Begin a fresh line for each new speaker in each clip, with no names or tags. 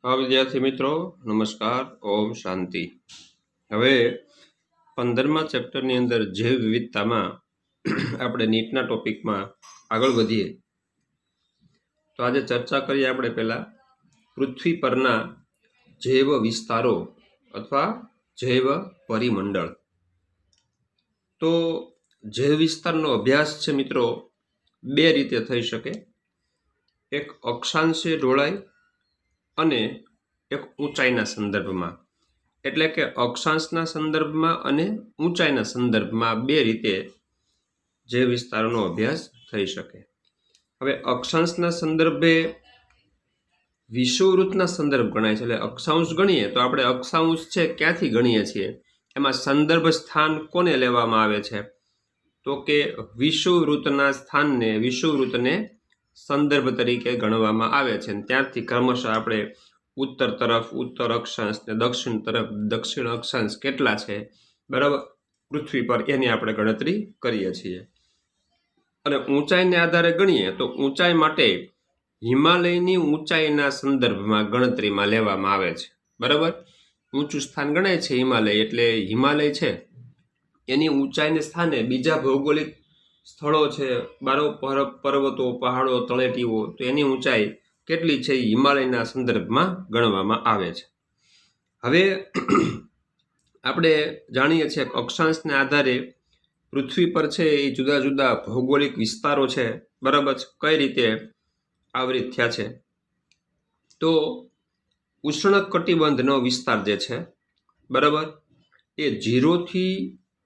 हाँ विद्यार्थी मित्रों नमस्कार ओम शांति। હવે 15મા ચેપ્ટરની અંદર જૈવ વિવિધતામાં આપણે નીટના ટોપિકમાં આગળ વધીએ તો આજે ચર્ચા કરીએ આપણે પહેલા પૃથ્વી પરના જૈવ વિસ્તારો અથવા જૈવ પરિમંડળ। તો જૈવ વિસ્તારનો અભ્યાસ છે મિત્રો બે રીતે થઈ શકે, એક અક્ષાંશીય ઢોળાઈ અને એક ઊંચાઈના સંદર્ભમાં। એટલે કે અક્ષાંશના સંદર્ભમાં અને ઊંચાઈના સંદર્ભમાં બે રીતે જૈવ વિસ્તારોનો અભ્યાસ થઈ શકે। હવે અક્ષાંશના સંદર્ભે વિષુવવૃત્તના સંદર્ભ ગણાય છે। એટલે અક્ષાંશ ગણીએ તો આપણે અક્ષાંશ છે ક્યાંથી ગણીએ છીએ, એમાં સંદર્ભ સ્થાન કોને લેવામાં આવે છે તો કે વિષુવવૃત્તના સ્થાનને વિષુવવૃત્તને સંદર્ભ તરીકે ગણવામાં આવે છે। ત્યારથી ક્રમશઃ આપણે ઉત્તર તરફ ઉત્તર અક્ષાંશ ને દક્ષિણ તરફ દક્ષિણ અક્ષાંશ કેટલા છે બરાબર પૃથ્વી પર એની આપણે ગણતરી કરીએ છીએ। અને ઊંચાઈને આધારે ગણીએ તો ઊંચાઈ માટે હિમાલયની ઊંચાઈના સંદર્ભમાં ગણતરીમાં લેવામાં આવે છે બરાબર। ઊંચું સ્થાન ગણાય છે હિમાલય, એટલે હિમાલય છે એની ઊંચાઈને સ્થાને બીજા ભૌગોલિક સ્થળો છે, પર્વતો પહાડો તળેટીઓ, તો એની ઊંચાઈ કેટલી છે હિમાલયના સંદર્ભમાં ગણવામાં આવે છે। હવે આપણે જાણીએ છીએ કે અક્ષાંશને આધારે પૃથ્વી પર છે એ જુદા જુદા ભૌગોલિક વિસ્તારો છે બરાબર, કઈ રીતે આવરિત થયા છે। તો ઉષ્ણકટિબંધનો વિસ્તાર જે છે બરાબર એ 0 થી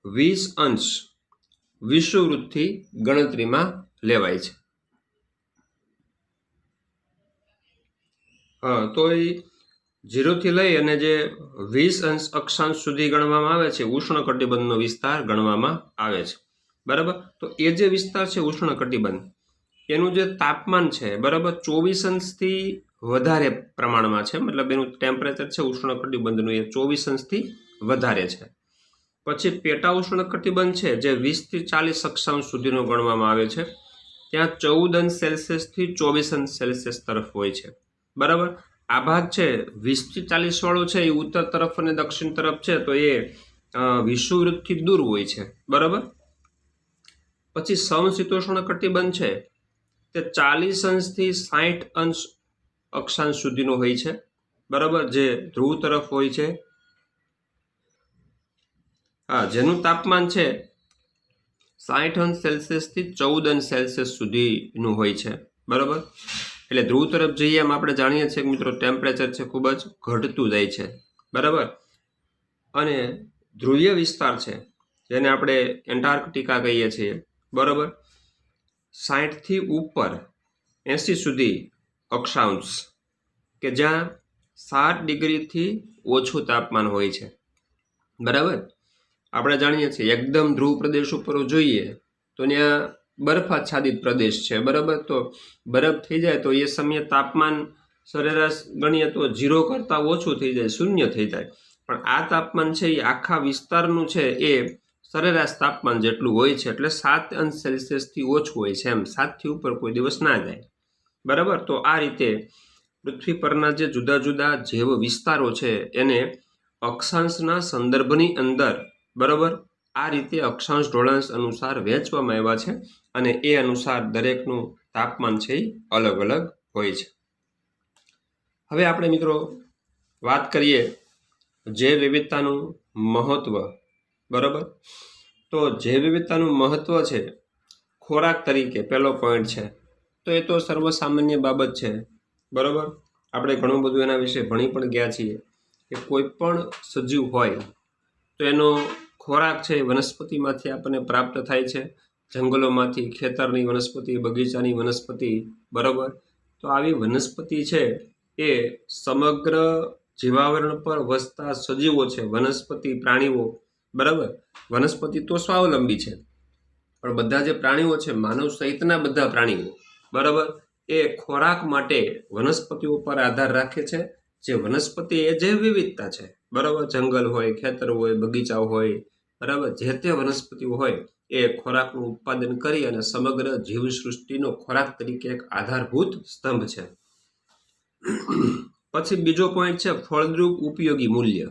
20 અંશ વિષુવવૃત્તથી ગણતરીમાં લેવાય છે। તો એ 0 થી લઈ અને જે 20 અંશ અક્ષાંશ સુધી ગણવામાં આવે છે ઉષ્ણકટિબંધનો વિસ્તાર ગણવામાં આવે છે બરાબર। તો એ જે વિસ્તાર છે ઉષ્ણકટિબંધ એનું જે તાપમાન છે બરાબર 24 અંશથી વધારે પ્રમાણમાં છે, મતલબ એનું ટેમ્પરેચર છે ઉષ્ણકટિબંધનું એ 24 અંશથી વધારે છે। પછી પેટા ઉષ્ણકટિબંધ છે જે 20 થી 40 અક્ષાંશ સુધીનો ગણવામાં આવે છે, ત્યાં 14 અંશ સેલ્સિયસથી 24 અંશ સેલ્સિયસ તરફ હોય છે બરાબર। આ ભાગ છે 20 થી 40 વાળો છે એ ઉત્તર તરફ અને દક્ષિણ તરફ છે તો એ વિષુવવૃત્તથી દૂર હોય છે બરાબર। પછી સમશીતોષ્ણ કટિબંધ છે તે 40 અંશથી 60 અંશ અક્ષાંશ સુધીનો હોય છે બરાબર, જે ધ્રુવ તરફ હોય છે। જેનું તાપમાન છે 60 અંશ સેલ્સિયસથી 14 અંશ સેલ્સિયસ સુધીનું હોય છે બરાબર। એટલે ધ્રુવ તરફ જઈએ એમ આપણે જાણીએ છીએ કે મિત્રો ટેમ્પરેચર છે ખૂબ જ ઘટતું જાય છે બરાબર। અને ધ્રુવીય વિસ્તાર છે જેને આપણે એન્ટાર્કટિકા કહીએ છીએ બરાબર, 60 થી ઉપર 80 સુધી અક્ષાંશ કે જ્યાં 7 ડિગ્રીથી ઓછું તાપમાન હોય છે બરાબર। આપણે જાણીએ છીએ એકદમ ધ્રુવ પ્રદેશ ઉપર જોઈએ તો ત્યાં બરફાચ્છાદિત પ્રદેશ છે બરાબર, તો બરફ થઈ જાય તો એ સમયે તાપમાન સરેરાશ ગણીએ તો 0 કરતાં ઓછું થઈ જાય, શૂન્ય થઈ જાય। પણ આ તાપમાન છે એ આખા વિસ્તારનું છે એ સરેરાશ તાપમાન જેટલું હોય છે, એટલે 7 અંશ સેલ્સિયસથી ઓછું હોય છે, એમ 7 થી ઉપર કોઈ દિવસ ના જાય બરાબર। તો આ રીતે પૃથ્વી પરના જે જુદા જુદા જૈવ વિસ્તારો છે એને અક્ષાંશના સંદર્ભની અંદર બરાબર આ રીતે અક્ષાંશ ઢોળાંશ અનુસાર વહેંચવામાં આવ્યા છે અને એ અનુસાર દરેકનું તાપમાન છે એ અલગ અલગ હોય છે। હવે આપણે મિત્રો વાત કરીએ જૈવ વિવિધતાનું મહત્વ બરાબર। તો જૈવ વિવિધતાનું મહત્વ છે ખોરાક તરીકે પહેલો પોઈન્ટ છે, તો એ તો સર્વસામાન્ય બાબત છે બરાબર। આપણે ઘણું બધું એના વિશે ભણી પણ ગયા છીએ કે કોઈ પણ સજીવ હોય તો એનો ખોરાક છે વનસ્પતિમાંથી આપણને પ્રાપ્ત થાય છે, જંગલોમાંથી, ખેતરની વનસ્પતિ, બગીચાની વનસ્પતિ બરાબર। તો આવી વનસ્પતિ છે એ સમગ્ર જીવાવરણ પર વસતા સજીવો છે, વનસ્પતિ પ્રાણીઓ બરાબર। વનસ્પતિ તો સ્વાવલંબી છે પણ બધા જે પ્રાણીઓ છે માનવ સહિતના બધા પ્રાણીઓ બરાબર એ ખોરાક માટે વનસ્પતિઓ પર આધાર રાખે છે। જે વનસ્પતિ એ જૈવ વિવિધતા છે બરાબર, જંગલ હોય, ખેતર હોય, બગીચાઓ હોય બરાબર, જે તે વનસ્પતિઓ હોય એ ખોરાકનું ઉત્પાદન કરી અને સમગ્ર જીવસૃષ્ટિનો ખોરાક તરીકે એક આધારભૂત સ્તંભ છે। પછી બીજો પોઈન્ટ છે ફળદ્રુપ ઉપયોગી મૂલ્ય.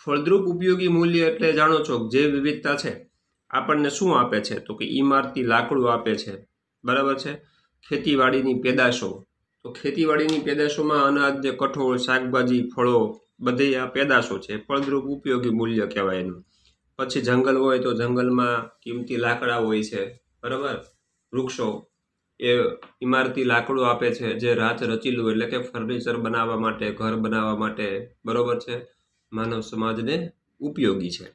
ફળદ્રુપ ઉપયોગી મૂલ્ય એટલે જાણો છો જે વિવિધતા છે આપણને શું આપે છે, તો કે ઇમારતી લાકડું આપે છે, બરાબર છે. ખેતીવાડીની પેદાશો, તો ખેતીવાડીની પેદાશોમાં અનાજ, જે કઠોળ, શાકભાજી, ફળો, બધી આ પેદાશો છે, ફળદ્રુપ ઉપયોગી મૂલ્ય કહેવાય એનું. પછી જંગલ હોય તો જંગલમાં કિંમતી લાકડા હોય છે, બરાબર. વૃક્ષો એ ઇમારતી લાકડું આપે છે, જે રાચ રચીલું એટલે કે ફર્નિચર બનાવવા માટે, ઘર બનાવવા માટે, બરાબર છે, માનવ સમાજને ઉપયોગી છે.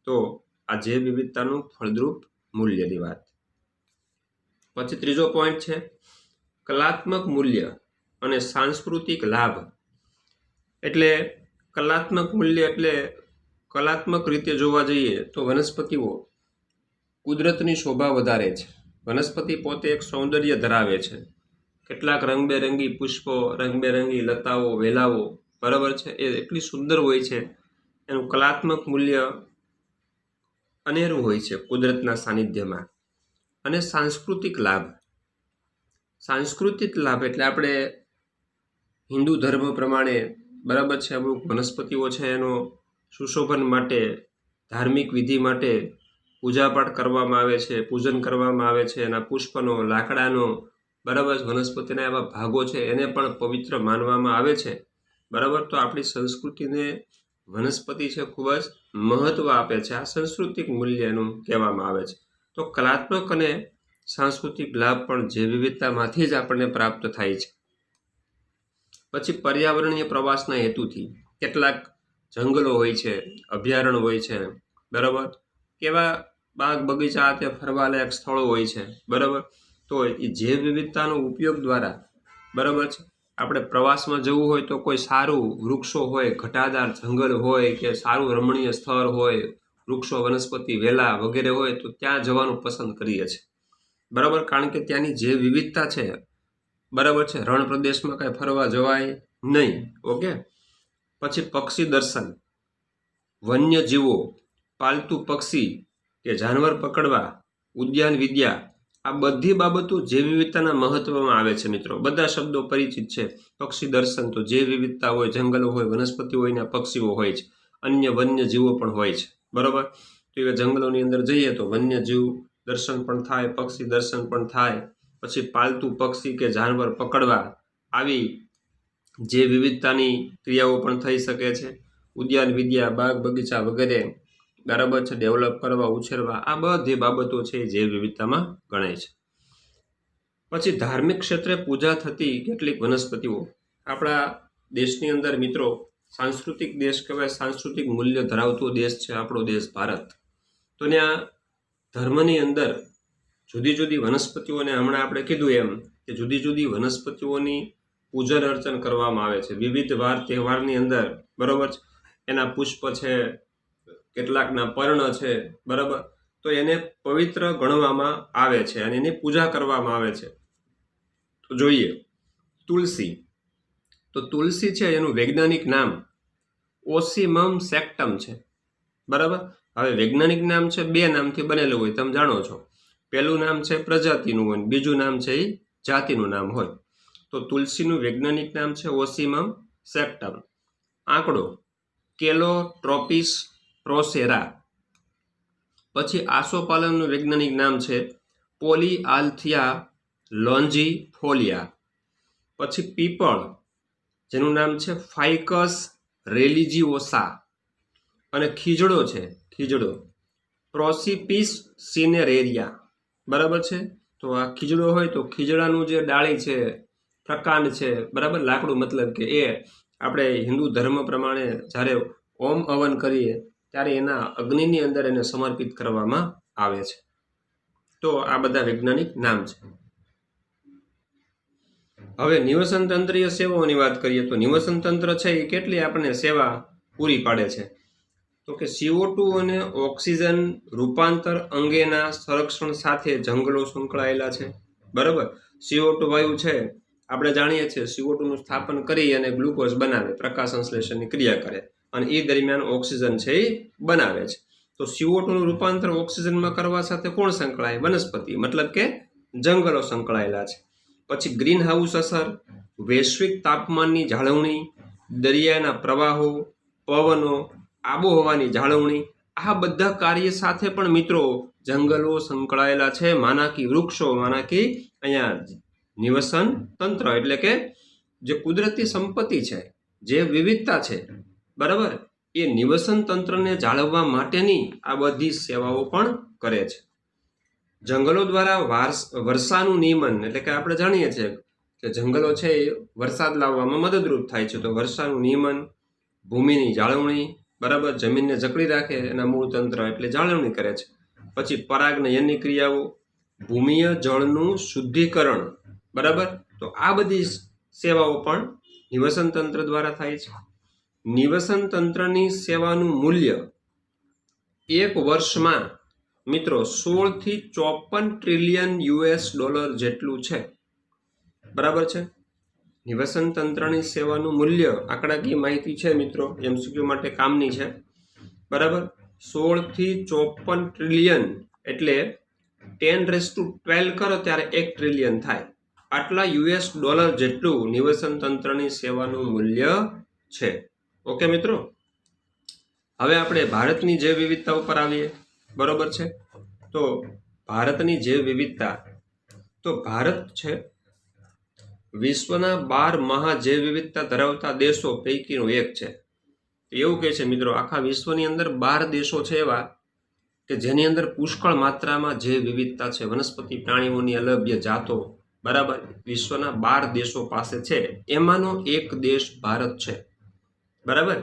તો આ જૈવ વિવિધતાનું ફળદ્રુપ મૂલ્યની વાત. પછી ત્રીજો પોઈન્ટ છે કલાત્મક મૂલ્ય અને સાંસ્કૃતિક લાભ. એટલે કલાત્મક મૂલ્ય એટલે કલાત્મક રીતે જોવા જઈએ તો વનસ્પતિઓ કુદરતની શોભા વધારે છે. વનસ્પતિ પોતે એક સૌંદર્ય ધરાવે છે. કેટલાક રંગબેરંગી પુષ્પો, રંગબેરંગી લતાઓ, વેલાઓ, બરાબર છે, એ એટલી સુંદર હોય છે, એનું કલાત્મક મૂલ્ય અનેરું હોય છે કુદરતના સાનિધ્યમાં. અને સાંસ્કૃતિક લાભ. સાંસ્કૃતિક લાભ એટલે આપણે હિન્દુ ધર્મ પ્રમાણે, બરાબર છે, અમુક વનસ્પતિઓ છે એનો સુશોભન માટે, ધાર્મિક વિધિ માટે પૂજાપાઠ કરવામાં આવે છે, પૂજન કરવામાં આવે છે. એના પુષ્પનો, લાકડાનો, બરાબર, વનસ્પતિના એવા ભાગો છે એને પણ પવિત્ર માનવામાં આવે છે, બરાબર. તો આપણી સંસ્કૃતિને વનસ્પતિ છે ખૂબ જ મહત્વ આપે છે. આ સાંસ્કૃતિક મૂલ્ય એનું કહેવામાં આવે છે. તો કલાત્મક અને સાંસ્કૃતિક લાભ પણ જૈવ વિવિધતામાંથી જ આપણને પ્રાપ્ત થાય છે. પછી પર્યાવરણીય પ્રવાસના હેતુથી કેટલાક જંગલો હોય છે, અભયારણ્ય હોય છે, બરાબર, કેવા બાગ બગીચા તે ફરવાલાયક સ્થળો હોય છે, બરાબર. તો એ જૈવ વિવિધતાનો ઉપયોગ દ્વારા, બરાબર છે, આપણે પ્રવાસમાં જવું હોય તો કોઈ સારું વૃક્ષો હોય, ઘટાદાર જંગલ હોય કે સારું રમણીય સ્થળ હોય, વૃક્ષો, વનસ્પતિ, વેલા વગેરે હોય તો ત્યાં જવાનું પસંદ કરીએ છીએ, બરાબર. કારણ કે ત્યાંની જે વિવિધતા છે, બરાબર છે, રણ પ્રદેશમાં કાંઈ ફરવા જવાય નહીં. ઓકે. પછી પક્ષી દર્શન, વન્ય જીવો, પાલતુ પક્ષી કે જાનવર પકડવા, ઉદ્યાન વિદ્યા, આ બધી બાબતો જૈવ વિવિધતાના મહત્વમાં આવે છે મિત્રો. બધા શબ્દો પરિચિત છે. પક્ષી દર્શન તો જૈવ વિવિધતા હોય, જંગલો હોય, વનસ્પતિ હોય ને પક્ષીઓ હોય છે, અન્ય વન્ય જીવો પણ હોય છે, બરાબર. તો એ જંગલોની અંદર જઈએ તો વન્ય જીવ દર્શન પણ થાય, પક્ષી દર્શન પણ થાય. પછી પાલતુ પક્ષી કે જાનવર પકડવા, આવી જે વિવિધતાની ક્રિયાઓ પણ થઈ શકે છે. ઉદ્યાન વિદ્યા, બાગ બગીચા વગેરે, બરાબર છે, ડેવલપ કરવા, ઉછેરવા, આ બધી બાબતો છે એ જૈવ વિવિધતામાં ગણાય છે. પછી ધાર્મિક ક્ષેત્રે પૂજા થતી કેટલીક વનસ્પતિઓ. આપણા દેશની અંદર મિત્રો સાંસ્કૃતિક દેશ કહેવાય, સાંસ્કૃતિક મૂલ્ય ધરાવતો દેશ છે આપણો દેશ ભારત. તો ત્યાં ધર્મની અંદર જુદી જુદી વનસ્પતિઓને, હમણાં આપણે કીધું એમ કે જુદી જુદી વનસ્પતિઓની પૂજન અર્ચન કરવામાં આવે છે વિવિધ વાર તહેવારની અંદર, બરાબર. એના પુષ્પ છે, કેટલાકના પર્ણ છે, બરાબર. તો એને પવિત્ર ગણવામાં આવે છે અને એની પૂજા કરવામાં આવે છે. તો જોઈએ તુલસી. તો તુલસી છે એનું વૈજ્ઞાનિક નામ ઓસીમમ સેક્ટમ છે, બરાબર. હવે વૈજ્ઞાનિક નામ છે, બે નામથી બનેલું હોય, તમે જાણો છો. પહેલું નામ છે પ્રજાતિનું હોય, બીજું નામ છે એ જાતિનું નામ હોય. તો તુલસીનું વૈજ્ઞાનિક નામ છે ઓસીમમ સેક્ટમ. આંકડો કેલોટ્રોપિસ પ્રોસેરા. પછી આસોપાલવનું વૈજ્ઞાનિક નામ છે પોલીઆલ્થિયા લોન્જીફોલિયા. પછી પીપળ, જેનું નામ છે ફાઇકસ રેલિજિઓસા. અને ખીજડો છે, ખીજડો પ્રોસિપિસ સિનેરેરિયા, બરાબર છે. તો આ ખીજડો હોય તો ખીજડાનું જે ડાળી છે, પ્રકાંડ છે, બરાબર, લાકડું મતલબ કે એ આપણે હિન્દુ ધર્મ પ્રમાણે જ્યારે ઓમ હવન કરીએ ત્યારે એના અગ્નિની અંદર એને સમર્પિત કરવામાં આવે છે. તો આ બધા વૈજ્ઞાનિક નામ છે. હવે નિવસન તંત્રીય સેવાઓની વાત કરીએ તો નિવસન તંત્ર છે એ કેટલી આપણને સેવા પૂરી પાડે છે, તો કે CO2 અને ઓક્સિજન રૂપાંતર અંગેના સંરક્ષણ સાથે જંગલો સંકળાયેલા છે, બરાબર. CO2 વાયુ છે, આપણે જાણીએ છીએ CO2 નું સ્થાપન કરી અને ગ્લુકોઝ બનાવે, પ્રકાશ સંશ્લેષણની ક્રિયા કરે, અને એ દરમિયાન ઓક્સિજન છે એ બનાવે છે. તો CO2 નું રૂપાંતર ઓક્સિજનમાં કરવા સાથે કોણ સંકળાય? વનસ્પતિ, મતલબ કે જંગલો સંકળાયેલા છે. પછી ગ્રીન હાઉસ અસર, વૈશ્વિક તાપમાનની જાળવણી, દરિયાના પ્રવાહો, પવનો, આબોહવાની જાળવણી, આ બધા કાર્ય સાથે પણ મિત્રો જંગલો સંકળાયેલા છે. માનાકી વૃક્ષો, માનાકી અહીંયા નિવસન તંત્ર એટલે કે જે કુદરતી સંપત્તિ છે, જે વિવિધતા છે, બરાબર, એ નિવસન તંત્રને જાળવવા માટેની આ બધી સેવાઓ પણ કરે છે. જંગલો દ્વારા વર્ષાનું નિયમન એટલે કે આપણે જાણીએ છીએ કે જંગલો છે એ વરસાદ લાવવામાં મદદરૂપ થાય છે. તો વર્ષાનું નિયમન, ભૂમિની જાળવણી, બરાબર, જમીનને જકડી રાખે એના મૂળ તંત્ર એટલે જાળવણી કરે છે. પછી પરાગનયનની ક્રિયાઓ, ભૂમિય જળનું શુદ્ધિકરણ, બરાબર, તો આ બધી સેવાઓ પણ નિવસન તંત્ર દ્વારા થાય છે. નિવસન તંત્રની સેવાનું મૂલ્ય એક વર્ષમાં મિત્રો 16 થી 54 ટ્રિલિયન US$ જેટલું છે, બરાબર છે. નિવસન તંત્રની સેવાનું મૂલ્ય આંકડાકીય માહિતી છે મિત્રો, MCQ માટે કામની છે, બરાબર. 16 થી 54 ટ્રિલિયન એટલે 10⁻12 કરો ત્યારે 1 ટ્રિલિયન થાય. આટલા US$ જેટલું નિવસન તંત્રની સેવાનું મૂલ્ય છે. ઓકે મિત્રો, હવે આપણે ભારતની જૈવ વિવિધતા ઉપર આવીએ, બરોબર છે. તો ભારતની જૈવ વિવિધતા, તો ભારત છે વિશ્વના 12 મહાજૈવ વિવિધતા ધરાવતા દેશો પૈકીનો એક છે. એવું કહે છે મિત્રો, આખા વિશ્વની અંદર 12 દેશો છે એવા કે જેની અંદર પુષ્કળ માત્રામાં જૈવ વિવિધતા છે, વનસ્પતિ પ્રાણીઓની અલભ્ય જાતો, બરાબર, વિશ્વના 12 દેશો પાસે છે. એમાંનો એક દેશ ભારત છે, બરાબર.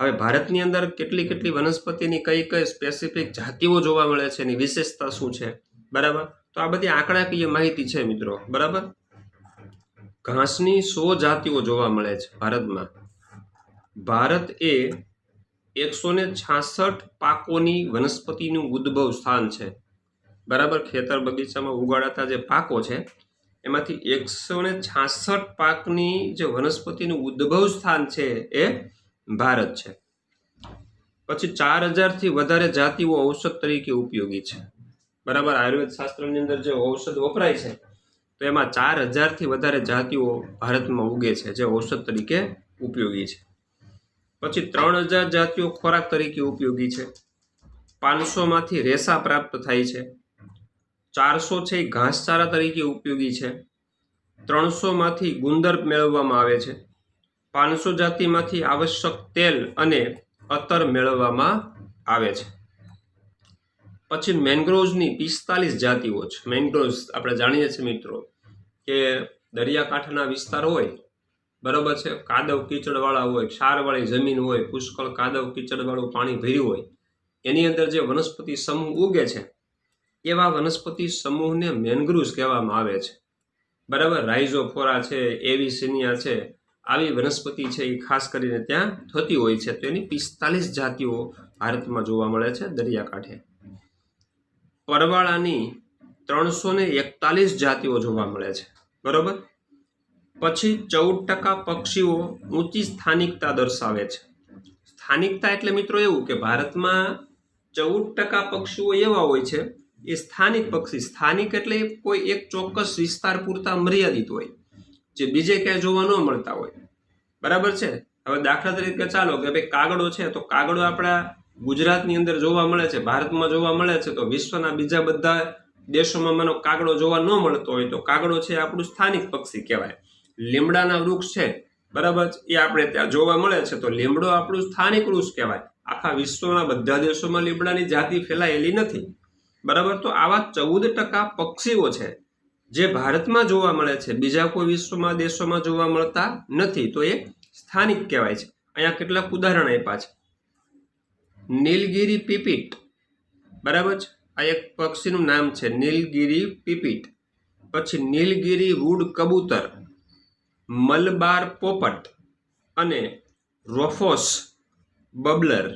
હવે ભારતની અંદર કેટલી વનસ્પતિની કઈ સ્પેસિફિક જાતિઓ જોવા મળે છે, એની વિશેષતા શું છે, બરાબર. તો આ બધી આંકડાકીય માહિતી છે મિત્રો, બરાબર. ઘાસની 100 જાતિઓ જોવા મળે છે ભારતમાં. ભારત એ 166 પાકોની વનસ્પતિનું ઉદ્ભવ સ્થાન છે, બરાબર. ખેતર બગીચામાં ઉગાડાતા જે પાકો છે એમાંથી 166 પાકની જે વનસ્પતિનું ઉદ્ભવ સ્થાન છે એ ભારત છે. પછી 4000 થી વધારે જાતિઓ ઔષધ તરીકે ઉપયોગી છે, બરાબર. આયુર્વેદ શાસ્ત્રની અંદર જે ઔષધ વપરાય છે તો એમાં 4000 થી વધારે જાતિઓ ભારતમાં ઉગે છે જે ઔષધ તરીકે ઉપયોગી છે. પછી 3000 જાતિઓ ખોરાક તરીકે ઉપયોગી છે. 500 માંથી રેસા પ્રાપ્ત થાય છે. 400 છે એ ઘાસચારા તરીકે ઉપયોગી છે. 300 માંથી ગુંદર મેળવવામાં આવે છે. 500 જાતિમાંથી આવશ્યક તેલ અને અત્તર મેળવવામાં આવે છે. પછી મેંગ્રોવ્સની 45 જાતિઓ છે. મેંગ્રોવ્સ આપણે જાણીએ છીએ મિત્રો કે દરિયાકાંઠાના વિસ્તાર હોય, બરાબર છે, કાદવ કીચડવાળા હોય, ક્ષારવાળી જમીન હોય, પુષ્કળ કાદવ કીચડવાળું પાણી ભર્યું હોય, એની અંદર જે વનસ્પતિ સમૂહ ઉગે છે એવા વનસ્પતિ સમૂહને મેંગ્રુવ્સ કહેવામાં આવે છે, બરાબર. રાઇઝોફોરા છે, એવિસિનિયા છે, આવી વનસ્પતિ છે એ ખાસ કરીને ત્યાં થતી હોય છે. તો એની 45 જાતિઓ ભારતમાં જોવા મળે છે દરિયાકાંઠે. પરવાળાની 341 જાતિઓ જોવા મળે છે, બરોબર. પછી 14% પક્ષીઓ ઊંચી સ્થાનિકતા દર્શાવે છે. સ્થાનિકતા એટલે મિત્રો એવું કે ભારતમાં 14% પક્ષીઓ એવા હોય છે એ સ્થાનિક પક્ષી. સ્થાનિક એટલે કોઈ એક ચોક્કસ વિસ્તાર પૂરતા મર્યાદિત હોય, જે બીજે ક્યાંય જોવા ન મળતા હોય, બરાબર છે. હવે દાખલા તરીકે ચાલો કે ભાઈ કાગડો છે, તો કાગડો આપણા ગુજરાતની અંદર જોવા મળે છે, ભારતમાં જોવા મળે છે, તો વિશ્વના બીજા બધા દેશોમાં માનો કાગડો જોવા ન મળતો હોય તો કાગડો છે આપણું સ્થાનિક પક્ષી કહેવાય. લીમડાના વૃક્ષ છે, બરાબર, એ આપણે ત્યાં જોવા મળે છે, તો લીમડો આપણું સ્થાનિક વૃક્ષ કહેવાય. આખા વિશ્વના બધા દેશોમાં લીમડાની જાતિ ફેલાયેલી નથી, બરાબર. તો આવા 14% પક્ષીઓ છે જે ભારતમાં જોવા મળે છે, બીજા કોઈ વિશ્વમાં દેશોમાં જોવા મળતા નથી, તો એ સ્થાનિક કહેવાય છે. અહીંયા કેટલાક ઉદાહરણ આપ્યા છે. નીલગિરી પીપીટ, બરાબર છે, આ એક પક્ષીનું નામ છે નીલગિરી પીપીટ. પછી નીલગિરી વુડ કબૂતર, મલબાર પોપટ અને રોફોસ બબલર.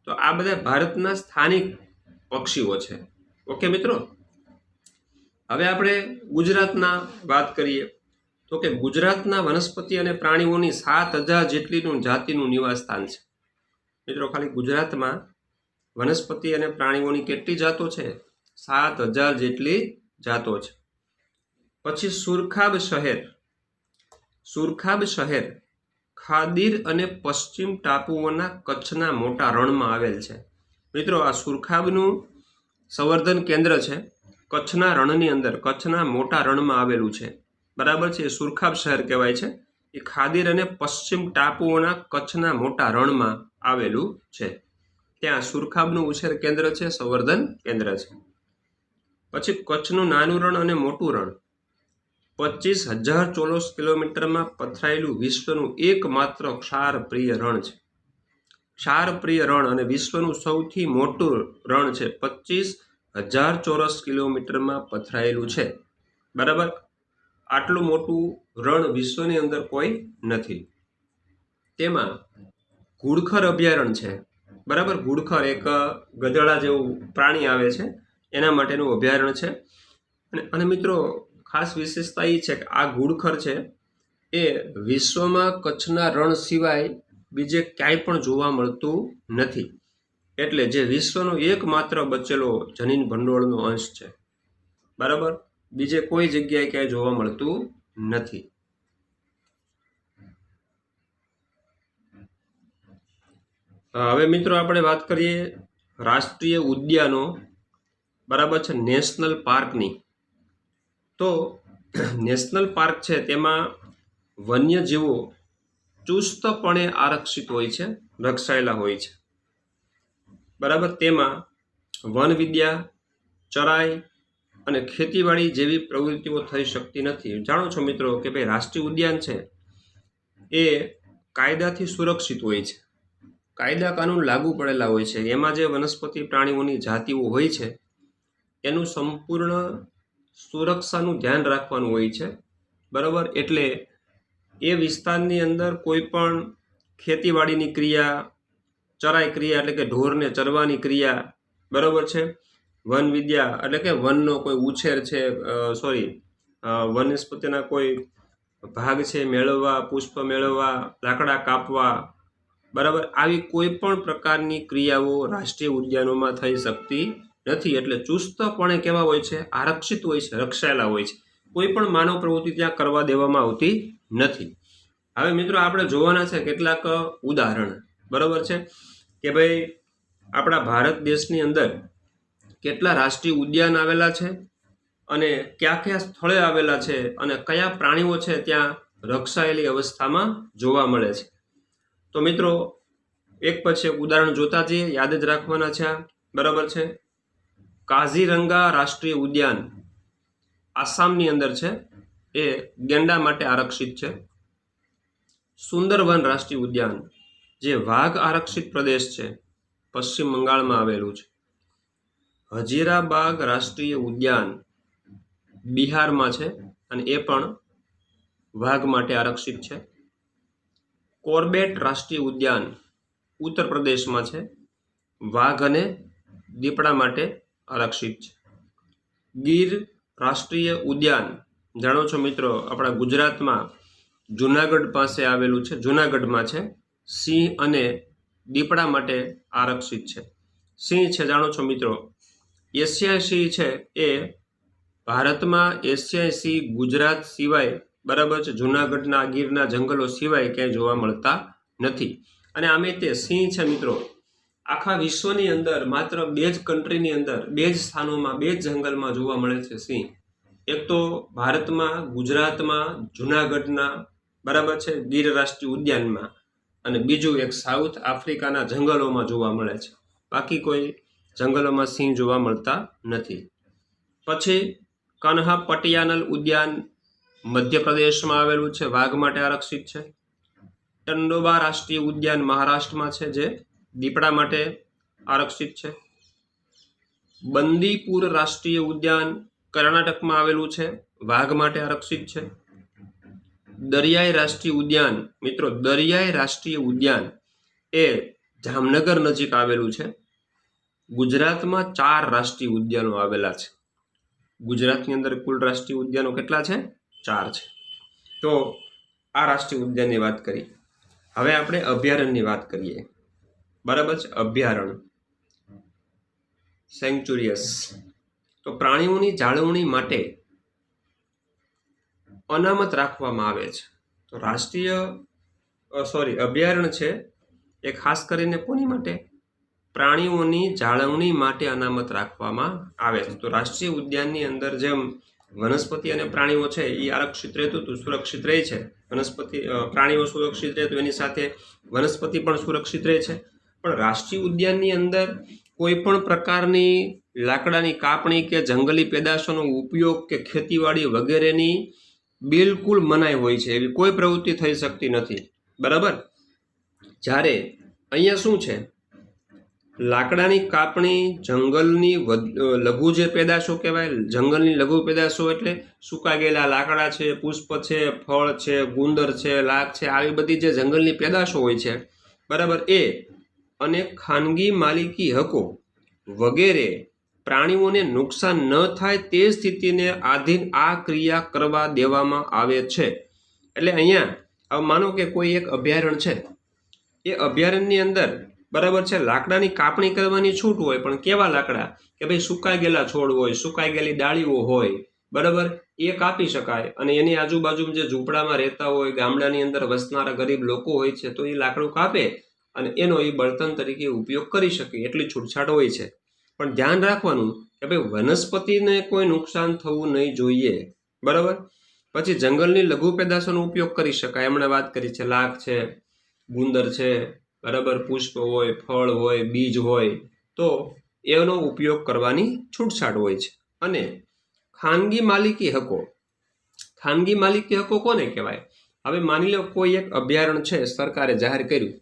તો આ બધા ભારતના સ્થાનિક પક્ષીઓ છે. ઓકે મિત્રો, હવે આપણે ગુજરાતના વાત કરીએ તો કે ગુજરાતના વનસ્પતિ અને પ્રાણીઓની 7000 જેટલીનું જાતિનું નિવાસ સ્થાન છે. મિત્રો ખાલી ગુજરાતમાં વનસ્પતિ અને પ્રાણીઓની કેટલી જાતો છે? 7000 જેટલી જાતો છે. પછી સુરખાબ શહેર ખાદીર અને પશ્ચિમ ટાપુઓના કચ્છના મોટા રણમાં આવેલ છે. મિત્રો, આ સુરખાબનું સંવર્ધન કેન્દ્ર છે કચ્છના રણની અંદર, કચ્છના મોટા રણમાં આવેલું છે. બરાબર છે. સુરખાબ શહેર કહેવાય છે. એ ખાદીર અને પશ્ચિમ ટાપુઓના કચ્છના મોટા રણમાં આવેલું છે. ત્યાં સુરખાબનું ઉછેર કેન્દ્ર છે, સંવર્ધન કેન્દ્ર છે. પછી કચ્છનું નાનું રણ અને મોટું રણ 25,000 ચોરસ કિલોમીટરમાં પથરાયેલું વિશ્વનું એકમાત્ર ક્ષારપ્રિય રણ છે. ક્ષારપ્રિય રણ અને વિશ્વનું સૌથી મોટું રણ છે. 25,000 ચોરસ કિલોમીટરમાં પથરાયેલું છે. બરાબર. આટલું મોટું રણ વિશ્વની અંદર કોઈ નથી. તેમાં ઘુડખર અભયારણ્ય છે. બરાબર. ઘુડખર એક ગધેડા જેવું પ્રાણી આવે છે, એના માટેનું અભયારણ્ય છે. અને મિત્રો, ખાસ વિશેષતા એ છે કે આ ઘુડખર છે એ વિશ્વમાં કચ્છના રણ સિવાય બીજે ક્યાંય પણ જોવા મળતું નથી. એટલે જે વિશ્વનો એકમાત્ર બચેલો જનીન ભંડોળનો અંશ છે. બરાબર. બીજે કોઈ જગ્યાએ ક્યાંય જોવા મળતું નથી. હવે મિત્રો આપણે વાત કરીએ રાષ્ટ્રીય ઉદ્યાનો, બરાબર છે, નેશનલ પાર્કની. તો નેશનલ પાર્ક છે તેમાં વન્યજીવો ચુસ્તપણે આરક્ષિત હોય છે, રક્ષાયેલા હોય છે. બરાબર. તેમાં વન વિદ્યા, ચરાઈ અને ખેતીવાડી જેવી પ્રવૃત્તિઓ થઈ શકતી નથી. જાણો છો મિત્રો કે ભાઈ રાષ્ટ્રીય ઉદ્યાન છે એ કાયદાથી સુરક્ષિત હોય છે, કાયદા કાનૂન લાગુ પડેલા હોય છે. એમાં જે વનસ્પતિ પ્રાણીઓની જાતિઓ હોય છે એનું સંપૂર્ણ સુરક્ષાનું ધ્યાન રાખવાનું હોય છે. બરાબર. એટલે એ વિસ્તારની અંદર કોઈ પણ ખેતીવાડીની ક્રિયા, ચરાઈ ક્રિયા એટલે કે ઢોરને ચરવાની ક્રિયા, બરાબર છે, વન વિદ્યા એટલે કે વનનો કોઈ ઉછેર છે, વનસ્પતિના કોઈ ભાગ છે મેળવવા, પુષ્પ મેળવવા, લાકડા કાપવા, બરાબર, આવી કોઈ પણ પ્રકારની ક્રિયાઓ રાષ્ટ્રીય ઉદ્યાનોમાં થઈ શકતી નથી. એટલે ચુસ્તપણે કેવા હોય છે? આરક્ષિત હોય છે, રક્ષાયેલા હોય છે. કોઈ પણ માનવ પ્રવૃત્તિ ત્યાં કરવા દેવામાં આવતી નથી. હવે મિત્રો આપણે જોવાના છે કેટલાક ઉદાહરણ. બરાબર છે કે ભાઈ આપણા ભારત દેશની અંદર કેટલા રાષ્ટ્રીય ઉદ્યાન આવેલા છે અને કયા કયા સ્થળે આવેલા છે અને કયા પ્રાણીઓ છે ત્યાં રક્ષાયેલી અવસ્થામાં જોવા મળે છે. તો મિત્રો એક પછી એક ઉદાહરણ જોતા જઈએ, યાદ જ રાખવાના છે. બરાબર છે. કાઝીરંગા રાષ્ટ્રીય ઉદ્યાન આસામની અંદર છે, એ ગેંડા માટે આરક્ષિત છે. સુંદરવન રાષ્ટ્રીય ઉદ્યાન જે વાઘ આરક્ષિત પ્રદેશ છે, પશ્ચિમ બંગાળમાં આવેલું છે. હજીરાબાગ રાષ્ટ્રીય ઉદ્યાન બિહારમાં છે અને એ પણ વાઘ માટે આરક્ષિત છે. કોર્બેટ રાષ્ટ્રીય ઉદ્યાન ઉત્તર પ્રદેશમાં છે, વાઘ અને દીપડા માટે આરક્ષિત છે. ગીર રાષ્ટ્રીય ઉદ્યાન જાણો છો મિત્રો આપણા ગુજરાતમાં જુનાગઢ પાસે આવેલું છે, જુનાગઢમાં છે. સિંહ અને દીપડા માટે આરક્ષિત છે. સિંહ છે જાણો છો મિત્રો, એશિયાઈ સિંહ છે એ ભારતમાં એશિયાઈ સિંહ ગુજરાત સિવાય, બરાબર છે, જુનાગઢના ગીરના જંગલો સિવાય ક્યાંય જોવા મળતા નથી. અને આમે તે સિંહ છે મિત્રો આખા વિશ્વની અંદર માત્ર 2 જ કન્ટ્રીની અંદર 2 જ સ્થાનોમાં 2 જ જંગલમાં જોવા મળે છે સિંહ. એક તો ભારતમાં ગુજરાતમાં જુનાગઢના, બરાબર છે, ગીર રાષ્ટ્રીય ઉદ્યાનમાં, અને બીજું એક સાઉથ આફ્રિકાના જંગલોમાં જોવા મળે છે. બાકી કોઈ જંગલોમાં સિંહ જોવા મળતા નથી. પછી કન્હા પટિયાનલ ઉદ્યાન મધ્યપ્રદેશમાં આવેલું છે, વાઘ માટે આરક્ષિત છે. ટંડોબા રાષ્ટ્રીય ઉદ્યાન મહારાષ્ટ્રમાં છે, જે દીપડા માટે આરક્ષિત છે. બંદીપુર રાષ્ટ્રીય ઉદ્યાન કર્ણાટકમાં આવેલું છે, વાઘ માટે આરક્ષિત છે. દરિયાઈ રાષ્ટ્રીય ઉદ્યાન મિત્રો, દરિયાઈ રાષ્ટ્રીય ઉદ્યાન એ જામનગર નજીક આવેલું છે. ગુજરાતમાં 4 રાષ્ટ્રીય ઉદ્યાનો આવેલા છે. ગુજરાતની અંદર કુલ રાષ્ટ્રીય ઉદ્યાનો કેટલા છે? 4 છે. તો આ રાષ્ટ્રીય ઉદ્યાનની વાત કરી. હવે આપણે અભયારણ્યની વાત કરીએ. બરાબર છે. અભયારણ્ય સેન્ચ્યુરીયસ તો પ્રાણીઓની જાળવણી માટે અનામત રાખવામાં આવે છે. તો રાષ્ટ્રીય અભયારણ્ય છે એ ખાસ કરીને કોની માટે? પ્રાણીઓની જાળવણી માટે અનામત રાખવામાં આવે છે. તો રાષ્ટ્રીય ઉદ્યાનની અંદર જેમ વનસ્પતિ અને પ્રાણીઓ છે એ આરક્ષિત રહેતું હતું, સુરક્ષિત રહે છે. પ્રાણીઓ સુરક્ષિત રહે તો એની સાથે વનસ્પતિ પણ સુરક્ષિત રહે છે. પણ રાષ્ટ્રીય ઉદ્યાનની અંદર કોઈ પણ પ્રકારની લાકડાની કાપણી કે જંગલી પેદાશોનો ઉપયોગ કે ખેતીવાડી વગેરેની બિલકુલ મનાઈ હોય છે. એવી કોઈ પ્રવૃત્તિ થઈ શકતી નથી. બરાબર. જ્યારે અહીંયા શું છે? લાકડાની કાપણી, જંગલની લઘુ જે પેદાશો કહેવાય, જંગલની લઘુ પેદાશો એટલે સુકાઈ ગયેલા લાકડા છે, પુષ્પ છે, ફળ છે, ગુંદર છે, લાખ છે, આવી બધી જે જંગલની પેદાશો હોય છે, બરાબર, એ અને ખાનગી માલિકી હકો વગેરે પ્રાણીઓને નુકસાન ન થાય તે સ્થિતિને આધીન આ ક્રિયા કરવા દેવામાં આવે છે. એટલે અહીંયા હવે માનો કે કોઈ એક અભયારણ્ય છે, એ અભયારણ્યની અંદર બરાબર છે લાકડાની કાપણી કરવાની છૂટ હોય, પણ કેવા લાકડા કે ભાઈ સુકાઈ ગયેલા છોડ હોય, સુકાઈ ગયેલી ડાળીઓ હોય, બરાબર, એ કાપી શકાય. અને એની આજુબાજુ જે ઝૂંપડામાં રહેતા હોય, ગામડાની અંદર વસનારા ગરીબ લોકો હોય છે, તો એ લાકડું કાપે અને એનો એ બળતણ તરીકે ઉપયોગ કરી શકે, એટલી છૂટછાટ હોય છે. પણ ધ્યાન રાખવાનું કે ભાઈ વનસ્પતિને કોઈ નુકસાન થવું નહીં જોઈએ. બરાબર. પછી જંગલની લઘુ પેદાશોનો ઉપયોગ કરી શકાય. હમણાં વાત કરી છે, લાખ છે, ગુંદર છે, બરાબર, પુષ્પ હોય, ફળ હોય, બીજ હોય, તો એનો ઉપયોગ કરવાની છૂટછાટ હોય છે. અને ખાનગી માલિકી હકો, ખાનગી માલિકી હકો કોને કહેવાય? હવે માની લો કોઈ એક અભયારણ્ય છે, સરકારે જાહેર કર્યું,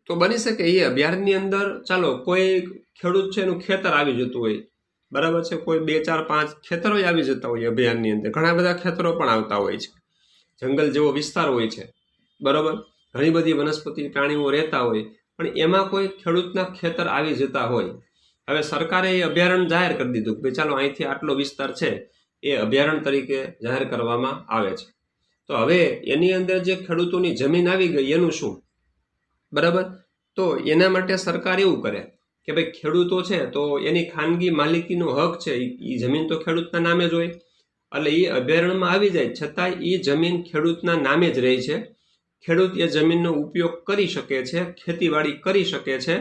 તો બની શકે એ અભયારણ્યની અંદર ચાલો કોઈ ખેડૂત છે એનું ખેતર આવી જતું હોય, બરાબર છે, કોઈ 2, 4, 5 ખેતરો આવી જતા હોય અભયારણ્યની અંદર, ઘણા બધા ખેતરો પણ આવતા હોય છે, જંગલ જેવો વિસ્તાર હોય છે, બરાબર, ઘણી બધી વનસ્પતિ પ્રાણીઓ રહેતા હોય, પણ એમાં કોઈ ખેડૂતના ખેતર આવી જતા હોય. હવે સરકારે એ અભયારણ્ય જાહેર કરી દીધું કે ચાલો અહીંથી આટલો વિસ્તાર છે એ અભયારણ્ય તરીકે જાહેર કરવામાં આવે છે. તો હવે એની અંદર જે ખેડૂતોની જમીન આવી ગઈ એનું શું? બરાબર. તો એના માટે સરકાર એવું કરે કે ભાઈ ખેડૂતો છે તો એની ખાનગી માલિકીનો હક છે, એ જમીન તો ખેડૂતના નામે જ હોય, એટલે એ અભયારણ્યમાં આવી જાય છતાંય એ જમીન ખેડૂતના નામે જ રહી છે. ખેડૂત એ જમીનનો ઉપયોગ કરી શકે છે, ખેતીવાડી કરી શકે છે,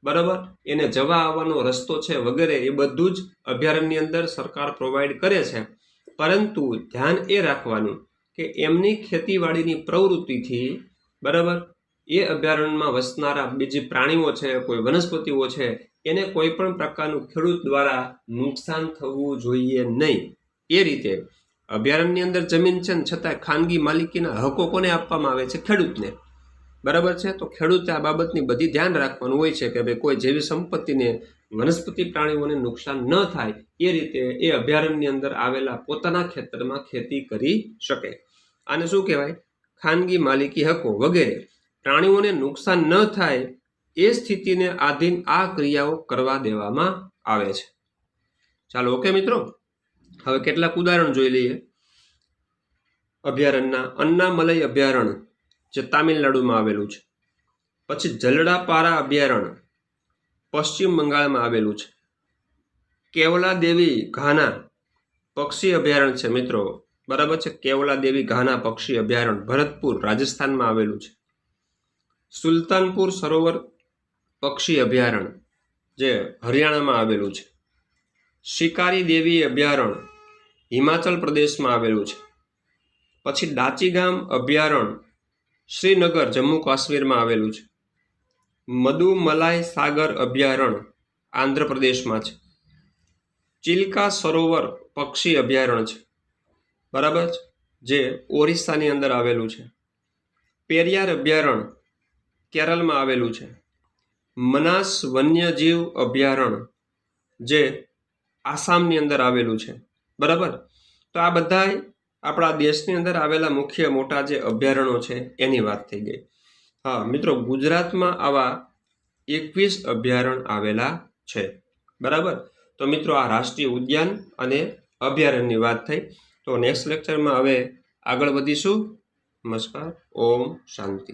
બરાબર, એને જવા આવવાનો રસ્તો છે વગેરે એ બધું જ અભયારણ્યની અંદર સરકાર પ્રોવાઈડ કરે છે. પરંતુ ધ્યાન એ રાખવાનું કે એમની ખેતીવાડીની પ્રવૃત્તિથી, બરાબર, એ અભયારણ્યમાં વસનારા બીજી પ્રાણીઓ છે, કોઈ વનસ્પતિઓ છે, એને કોઈ પણ પ્રકારનું ખેડૂત દ્વારા નુકસાન થવું જોઈએ નહીં. એ રીતે અભયારણ્યની અંદર જમીન છે ને છતાં ખાનગી માલિકીના હકો કોને આપવામાં આવે છે? ખેડૂતને. બરાબર છે. તો ખેડૂતે આ બાબતની બધી ધ્યાન રાખવાનું હોય છે કે ભાઈ કોઈ જેવી સંપત્તિને, વનસ્પતિ પ્રાણીઓને નુકસાન ન થાય એ રીતે એ અભયારણ્યની અંદર આવેલા પોતાના ખેતરમાં ખેતી કરી શકે. આને શું કહેવાય? ખાનગી માલિકી હકો વગેરે પ્રાણીઓને નુકસાન ન થાય એ સ્થિતિને આધીન આ ક્રિયાઓ કરવા દેવામાં આવે છે. ચાલો, ઓકે મિત્રો. હવે કેટલાક ઉદાહરણ જોઈ લઈએ. અભયારણ્યના અન્નામલઈ અભયારણ્ય જે તામિલનાડુમાં આવેલું છે, પછી જલડાપારા અભયારણ્ય પશ્ચિમ બંગાળમાં આવેલું છે, કેવલા દેવી ઘાના પક્ષી અભયારણ્ય છે મિત્રો, બરાબર છે, કેવલા દેવી ઘાના પક્ષી અભયારણ્ય ભરતપુર રાજસ્થાનમાં આવેલું છે, સુલતાનપુર સરોવર પક્ષી અભયારણ્ય જે હરિયાણામાં આવેલું છે, શિકારી દેવી અભયારણ્ય હિમાચલ પ્રદેશમાં આવેલું છે, પછી ડાચીગામ અભયારણ્ય શ્રીનગર જમ્મુ કાશ્મીરમાં આવેલું છે, મદુમલાઈ સાગર અભયારણ્ય આંધ્રપ્રદેશમાં છે, ચિલ્કા સરોવર પક્ષી અભયારણ્ય છે, બરાબર, જે ઓરિસ્સાની અંદર આવેલું છે, પેરિયાર અભયારણ્ય કેરળમાં આવેલું છે, મનાસ વન્યજીવ અભયારણ્ય જે આસામની અંદર આવેલું છે, બરાબર. તો આ બધા આપણા દેશની અંદર આવેલા મુખ્ય મોટા જે અભયારણ્યો છે એની વાત થઈ ગઈ. હા મિત્રો, ગુજરાતમાં આવા 21 અભયારણ્ય આવેલા છે, બરાબર. તો મિત્રો, આ રાષ્ટ્રીય ઉદ્યાન અને અભયારણ્યની વાત થઈ. તો નેક્સ્ટ લેક્ચરમાં હવે આગળ વધીશું. નમસ્કાર. ઓમ શાંતિ.